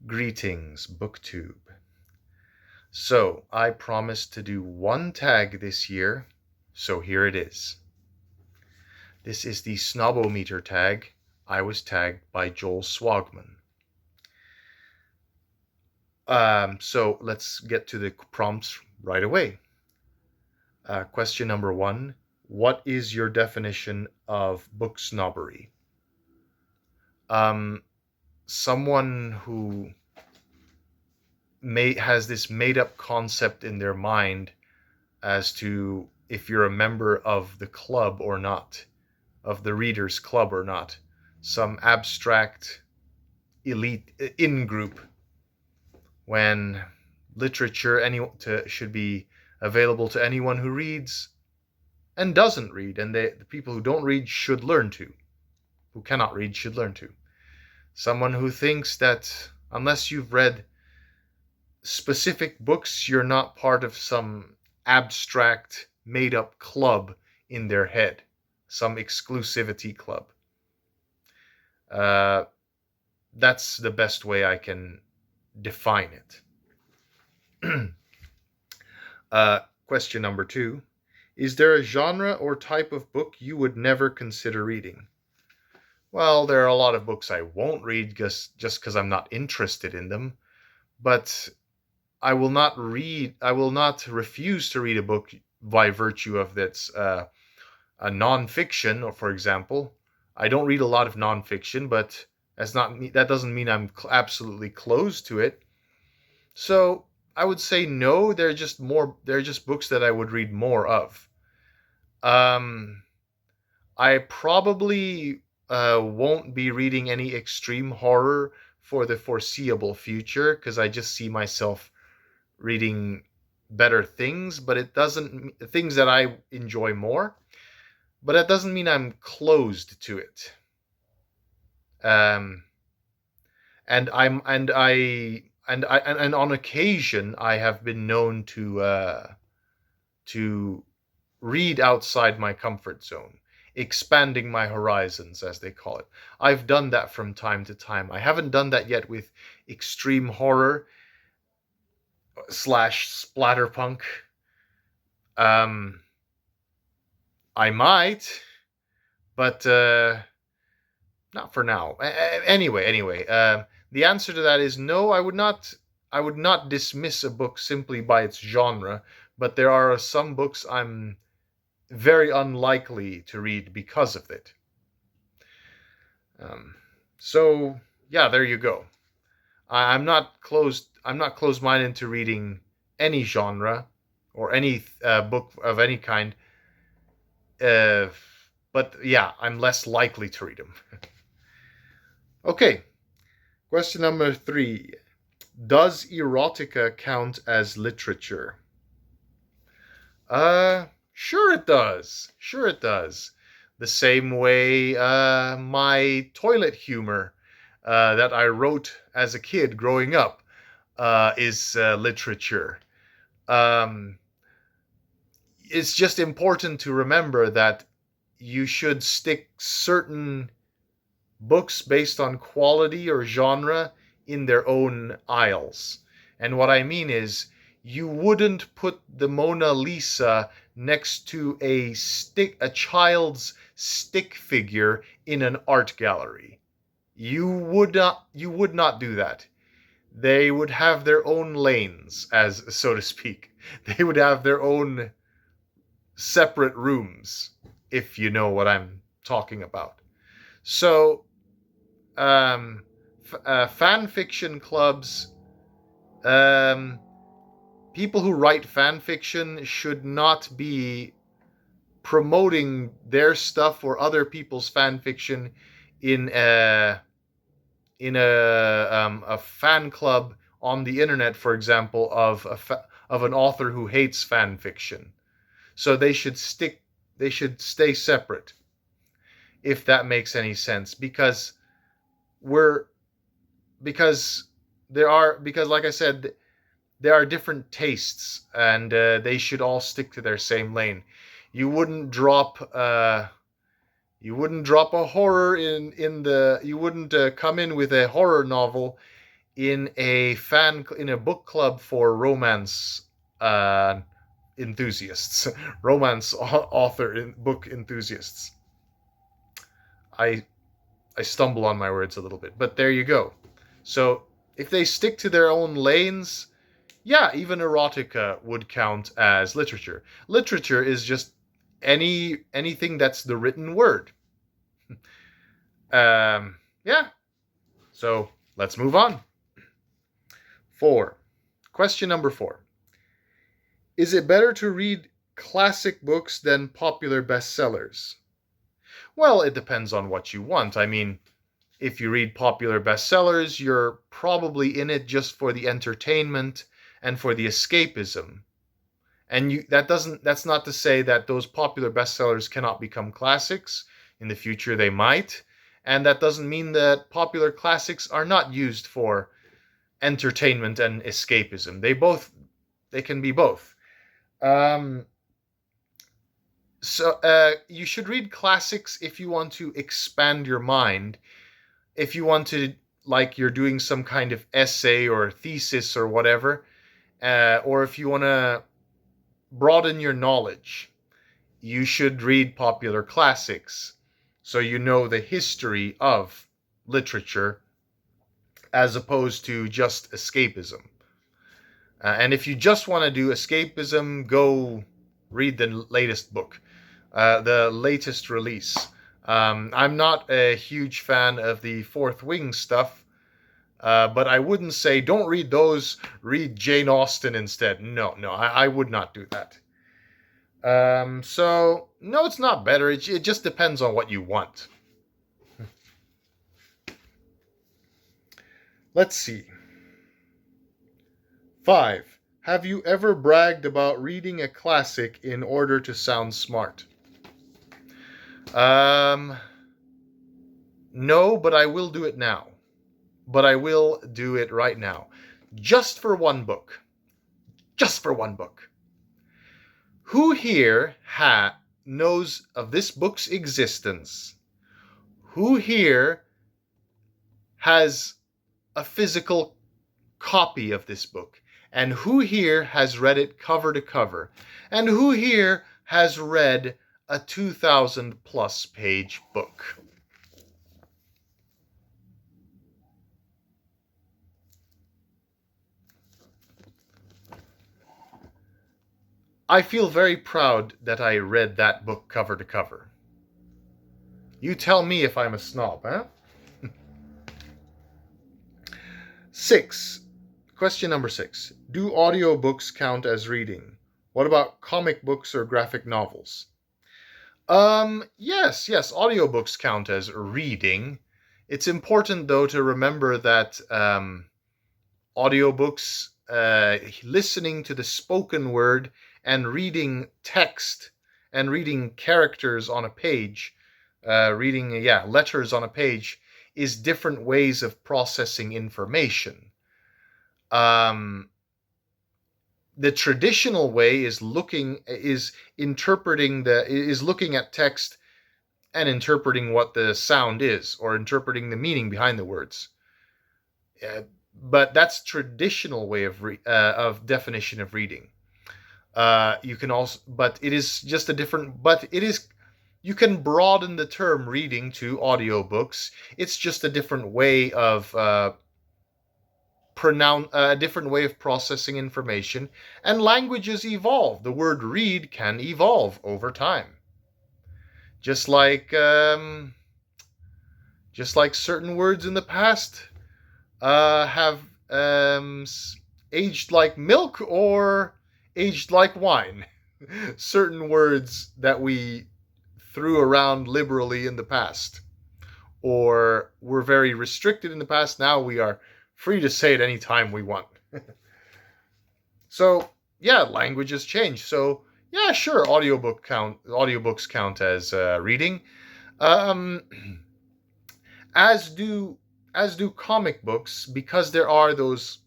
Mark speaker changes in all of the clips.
Speaker 1: Greetings, BookTube. So, I promised to do one tag this year, so here it is. This is the Snob-O-Meter tag. I was tagged by Joel Swagman. So let's get to the prompts right away. Question number 1. What is your definition of book snobbery? Someone who has this made-up concept in their mind as to if you're a member of the club or not, of the readers' club or not, some abstract elite in-group, when literature should be available to anyone who reads and doesn't read, and the people who don't read should learn to, who cannot read should learn to. Someone who thinks that unless you've read specific books, you're not part of some abstract, made-up club in their head, some exclusivity club. That's the best way I can define it. Question number 2. Is there a genre or type of book you would never consider reading? Well, there are a lot of books I won't read just because I'm not interested in them, but I will not refuse to read a book by virtue of that's a nonfiction, or for example. I don't read a lot of nonfiction, but that doesn't mean I'm absolutely closed to it. So I would say no. They're just books that I would read more of. I probably won't be reading any extreme horror for the foreseeable future, because I just see myself reading better things, but things that I enjoy more. But that doesn't mean I'm closed to it. And on occasion I have been known to read outside my comfort zone, expanding my horizons, as they call it. I've done that from time to time. I haven't done that yet with extreme horror / splatterpunk. I might, but not for now. Anyway, the answer to that is no. I would not dismiss a book simply by its genre, but there are some books I'm very unlikely to read because of it. So yeah, there you go. I'm not closed-minded to reading any genre or any book of any kind. But yeah, I'm less likely to read them. Okay. Question number 3. Does erotica count as literature? Sure it does. Sure it does. The same way my toilet humor that I wrote as a kid growing up is literature. It's just important to remember that you should stick certain books based on quality or genre in their own aisles. And what I mean is, you wouldn't put the Mona Lisa next to a child's stick figure in an art gallery. You would not do that. They would have their own lanes, as so to speak. They would have their own separate rooms, if you know what I'm talking about. So fan fiction clubs, people who write fan fiction should not be promoting their stuff or other people's fan fiction in a fan club on the internet, for example, of an author who hates fan fiction. So they should stay separate, if that makes any sense, because like I said, there are different tastes, and they should all stick to their same lane. You wouldn't drop a horror you wouldn't come in with a horror novel in a book club for romance enthusiasts, romance author book enthusiasts. I stumble on my words a little bit, but there you go. So if they stick to their own lanes, yeah, even erotica would count as literature. Literature is just anything that's the written word. Yeah. So let's move on. 4. Question number 4. Is it better to read classic books than popular bestsellers? Well, it depends on what you want. I mean, if you read popular bestsellers, you're probably in it just for the entertainment and for the escapism. And that's not to say that those popular bestsellers cannot become classics. In the future they might. And that doesn't mean that popular classics are not used for entertainment and escapism. They can be both. So you should read classics if you want to expand your mind. If you want to, like, you're doing some kind of essay or thesis or whatever, or if you want to broaden your knowledge, you should read popular classics so you know the history of literature as opposed to just escapism. And if you just want to do escapism, go read the latest book, the latest release. I'm not a huge fan of the Fourth Wing stuff, but I wouldn't say don't read those, read Jane Austen instead. No, I would not do that. So, no, it's not better. It just depends on what you want. Let's see. 5. Have you ever bragged about reading a classic in order to sound smart? No, but I will do it now. But I will do it right now. Just for one book. Just for one book. Who here knows of this book's existence? Who here has a physical copy of this book? And who here has read it cover to cover? And who here has read a 2,000 plus page book? I feel very proud that I read that book cover to cover. You tell me if I'm a snob, huh? 6. Question number 6. Do audiobooks count as reading? What about comic books or graphic novels? Yes, audiobooks count as reading. It's important, though, to remember that audiobooks, listening to the spoken word and reading text and reading characters on a page, reading letters on a page, is different ways of processing information. The traditional way is looking at text and interpreting what the sound is, or interpreting the meaning behind the words. But that's traditional way of definition of reading. You can also, but it is just a different. But it is. You can broaden the term reading to audiobooks. It's just a different way of a different way of processing information, and languages evolve. The word read can evolve over time. Just like certain words in the past have aged like milk or aged like wine. Certain words that we threw around liberally in the past, or were very restricted in the past, now we are free to say it any time we want. So, yeah, languages change. So, yeah, sure, audiobooks count as reading. As do comic books, because there are those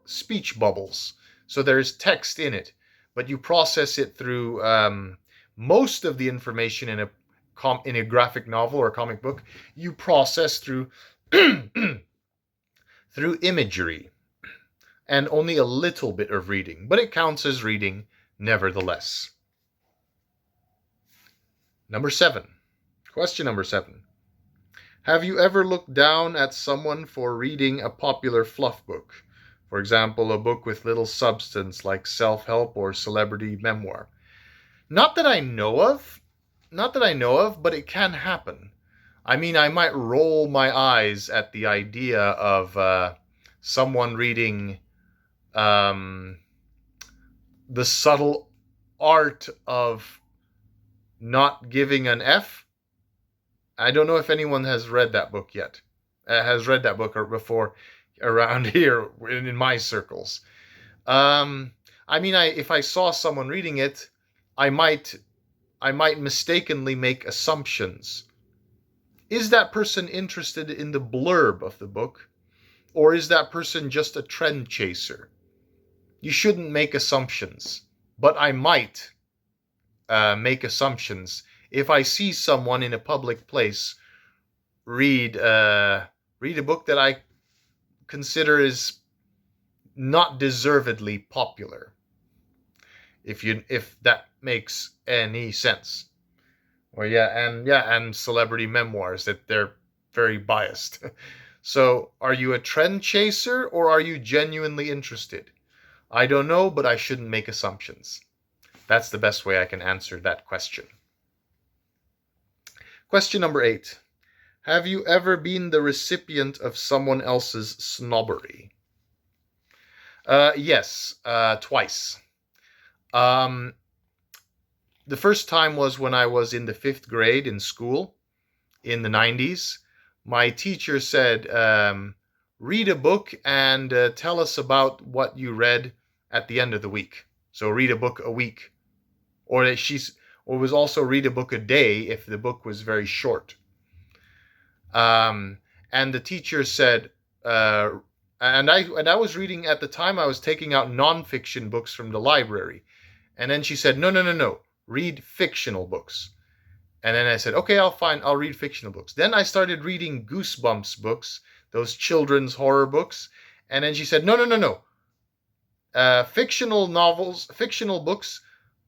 Speaker 1: speech bubbles. So there's text in it, but you process it through most of the information in a graphic novel or comic book. You process through through imagery and only a little bit of reading, but it counts as reading nevertheless. Question number 7. Have you ever looked down at someone for reading a popular fluff book? For example, a book with little substance like self-help or celebrity memoir. Not that I know of, but it can happen. I mean, I might roll my eyes at the idea of someone reading The Subtle Art of Not Giving an F. I don't know if anyone has read that book yet. Before around here in my circles. If I saw someone reading it, I might mistakenly make assumptions. Is that person interested in the blurb of the book? Or is that person just a trend chaser? You shouldn't make assumptions. But I might make assumptions if I see someone in a public place read a book that I consider is not deservedly popular. If that makes any sense. And celebrity memoirs, that they're very biased. So, are you a trend chaser or are you genuinely interested? I don't know, but I shouldn't make assumptions. That's the best way I can answer that question. Question number 8. Have you ever been the recipient of someone else's snobbery? Yes, twice. The first time was when I was in the 5th grade in school in the 90s. My teacher said, read a book and tell us about what you read at the end of the week. So read a book a week. Or was also read a book a day if the book was very short. And the teacher said, and I was reading at the time, I was taking out nonfiction books from the library. And then she said, no, read fictional books. And then I said, okay, I'll read fictional books. Then I started reading Goosebumps books, those children's horror books. And then she said, no. Fictional novels, fictional books,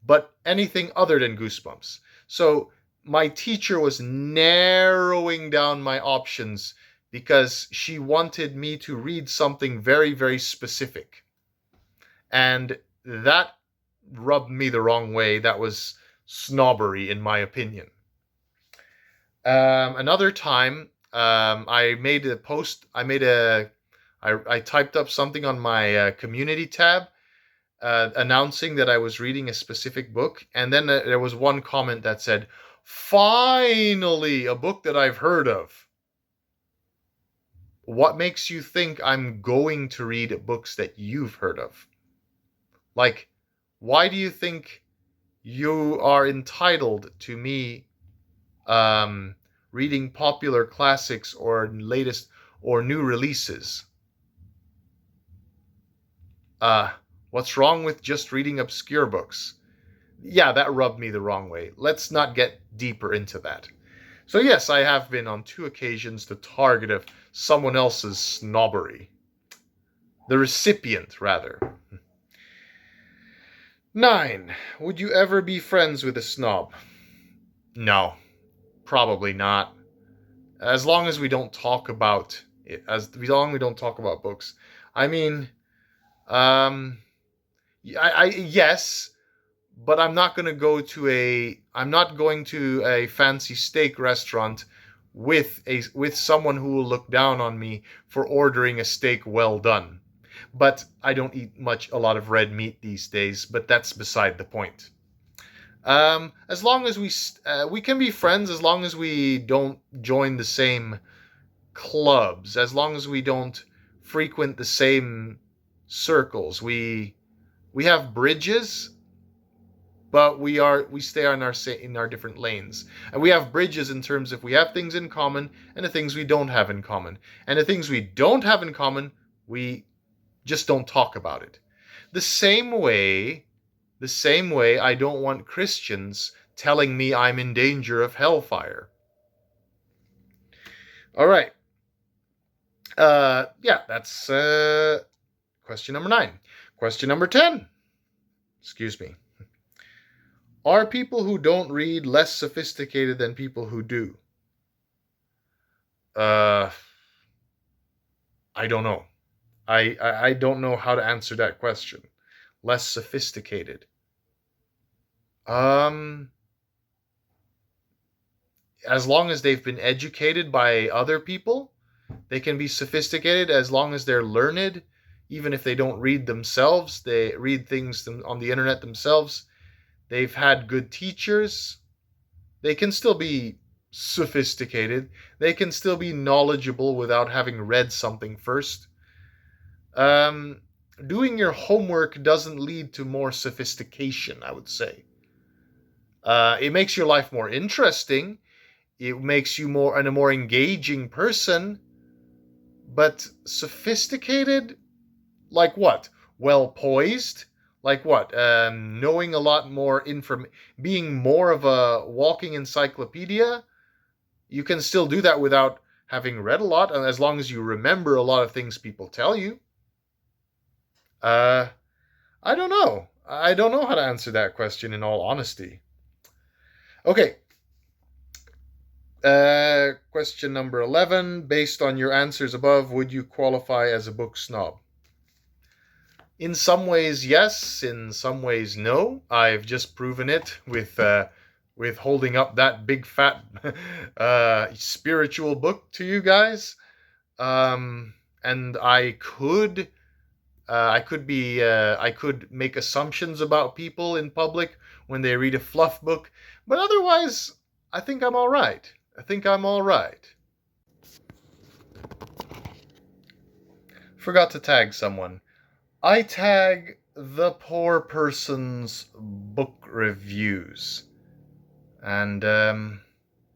Speaker 1: but anything other than Goosebumps. So my teacher was narrowing down my options because she wanted me to read something very, very specific. And that rubbed me the wrong way. That was snobbery, in my opinion. Another time, I made a post. I typed up something on my community tab, announcing that I was reading a specific book, and then there was one comment that said, "Finally, a book that I've heard of." What makes you think I'm going to read books that you've heard of? Like, why do you think you are entitled to me reading popular classics or latest or new releases? What's wrong with just reading obscure books? Yeah, that rubbed me the wrong way. Let's not get deeper into that. So yes, I have been on 2 occasions the target of someone else's snobbery. The recipient, rather. 9. Would you ever be friends with a snob? No, probably not. As long as we don't talk about it, we don't talk about books. I mean, yes, but I'm not going to a fancy steak restaurant with someone who will look down on me for ordering a steak well done. But I don't eat a lot of red meat these days, but that's beside the point. As long as we can be friends, as long as we don't join the same clubs, as long as we don't frequent the same circles. We have bridges, but we stay in our different lanes. And we have bridges in terms of we have things in common and the things we don't have in common. And the things we don't have in common, we just don't talk about it. The same way I don't want Christians telling me I'm in danger of hellfire. All right. Yeah, that's question number 9. Question number 10. Excuse me. Are people who don't read less sophisticated than people who do? Uh, I don't know. I don't know how to answer that question. Less sophisticated. Um, as long as they've been educated by other people, they can be sophisticated as long as they're learned. Even if they don't read themselves, they read things on the internet themselves. They've had good teachers. They can still be sophisticated. They can still be knowledgeable without having read something first. Um, Doing your homework doesn't lead to more sophistication, I would say. It makes your life more interesting. It makes you a more engaging person. But sophisticated, like what? Well poised, like what? Knowing a lot more being more of a walking encyclopedia. You can still do that without having read a lot, and as long as you remember a lot of things people tell you. Uh, I don't know. I don't know how to answer that question in all honesty. Okay. Question number 11. Based on your answers above, would you qualify as a book snob? In some ways, yes. In some ways, no. I've just proven it with holding up that big fat spiritual book to you guys. And I could make assumptions about people in public when they read a fluff book, but otherwise, I think I'm all right. I think I'm all right. Forgot to tag someone. I tag the poor person's book reviews. And,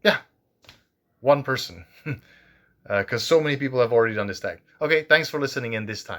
Speaker 1: yeah, one person. Because so many people have already done this tag. Okay, thanks for listening in this time.